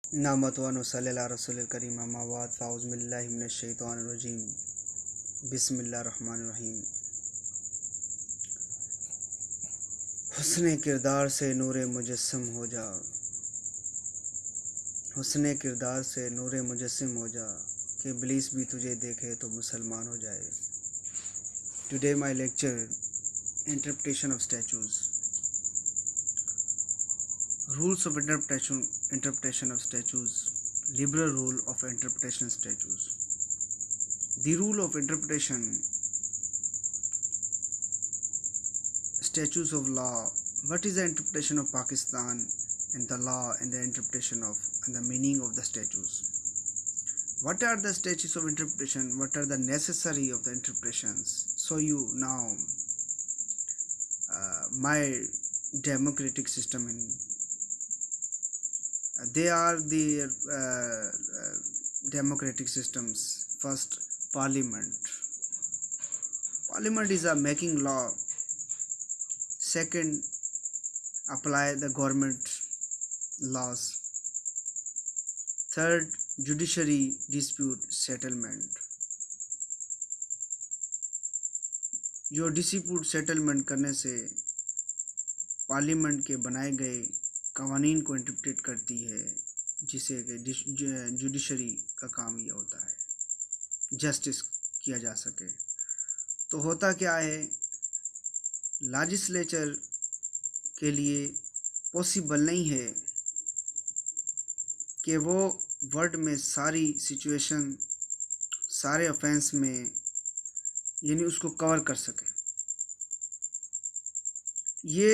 नामतवन सल्ला रसूल करीम अम्माबाद फ़ाउज़ुबिल्लाहि मिनश्शैतानिर्रजीम बिस्मिल्लाहिर्रहमानिर्रहीम। हुस्ने किरदार से नूरे मुजस्सम हो जा, हुस्ने किरदार से नूरे मुजस्सम हो जा कि इब्लीस भी तुझे देखे तो मुसलमान हो जाए। Today my lecture interpretation of statues. Rules of interpretation of statues. Liberal rule of interpretation statues. The rule of interpretation statues of law. What is the interpretation of Pakistan and the law and the interpretation of and the meaning of the statues? What are the statues of interpretation? What are the necessary of the interpretations? So you now my democratic system in they are the democratic systems. First, parliament. Parliament is a making law. Second, apply the government laws. Third, judiciary dispute settlement. जो dispute settlement करने से parliament के बनाए गए कवानीन को interpret करती है, जिसे जुडिशरी का काम यह होता है, जस्टिस किया जा सके। तो होता क्या है, लेजिस्लेचर के लिए पॉसिबल नहीं है कि वो वर्ड में सारी सिचुएशन, सारे ऑफेंस में यानी उसको कवर कर सके। ये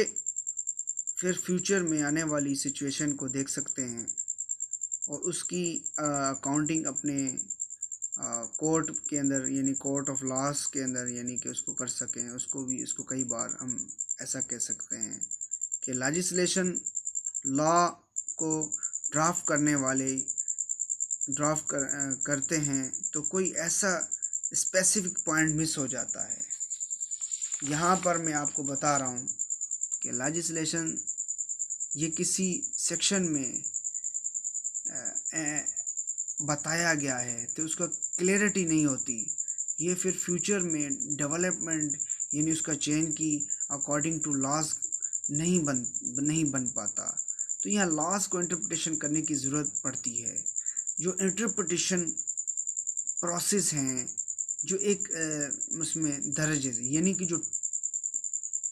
फिर फ्यूचर में आने वाली सिचुएशन को देख सकते हैं और उसकी अकाउंटिंग अपने कोर्ट के अंदर यानी कोर्ट ऑफ लॉस के अंदर यानी कि उसको कर सकें। उसको कई बार हम ऐसा कह सकते हैं कि लेजिस्लेशन लॉ को ड्राफ्ट करने वाले करते हैं तो कोई ऐसा स्पेसिफिक पॉइंट मिस हो जाता है। यहाँ पर मैं आपको बता रहा हूँ कि लेजिस्लेशन ये किसी सेक्शन में बताया गया है तो उसका क्लैरिटी नहीं होती। ये फिर फ्यूचर में डेवलपमेंट यानी उसका चेंज की अकॉर्डिंग टू लॉज नहीं बन पाता। तो यहाँ लॉज को इंटरप्रिटेशन करने की ज़रूरत पड़ती है। जो इंटरप्रिटेशन प्रोसेस हैं, जो एक उसमें दर्ज है यानी कि जो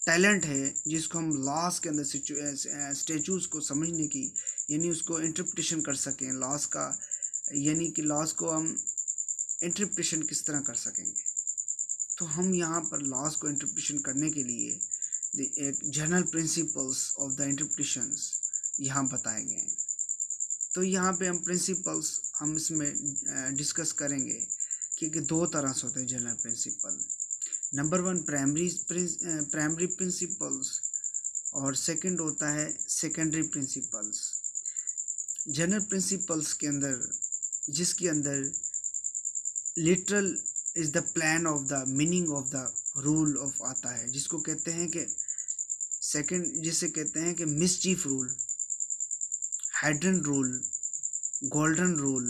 टैलेंट है जिसको हम लॉस के अंदर स्टैचूज़ को समझने की यानी उसको इंटरप्रिटेशन कर सकें लॉस का, यानी कि लॉस को हम इंटरप्रिटेशन किस तरह कर सकेंगे। तो हम यहाँ पर लॉस को इंटरप्रिटेशन करने के लिए एक general principles of the interpretations यहाँ बताए गए हैं। तो यहाँ पे हम प्रिंसिपल्स हम इसमें डिस्कस करेंगे कि दो तरह से होते हैं general principle. Number one primary principles और सेकंड होता है सेकेंडरी प्रिंसिपल्स। जनरल प्रिंसिपल्स के अंदर जिसके अंदर literal is the plan of the meaning of the rule of आता है, जिसको कहते हैं कि जिसे कहते हैं कि mischief rule, Heydon rule, golden rule,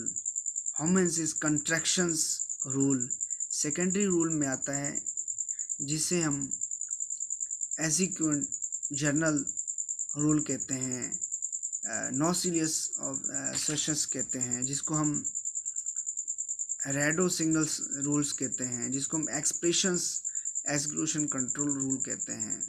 harmonious construction rule. Secondary rule में आता है जिसे हम एग्जीक्यूट जनरल रूल कहते हैं, नॉसिलियस ऑफ सेशंस कहते हैं, जिसको हम रेडो सिग्नल्स रूल्स कहते हैं, जिसको हम एक्सप्रेशंस एग्जीक्यूशन कंट्रोल रूल कहते हैं।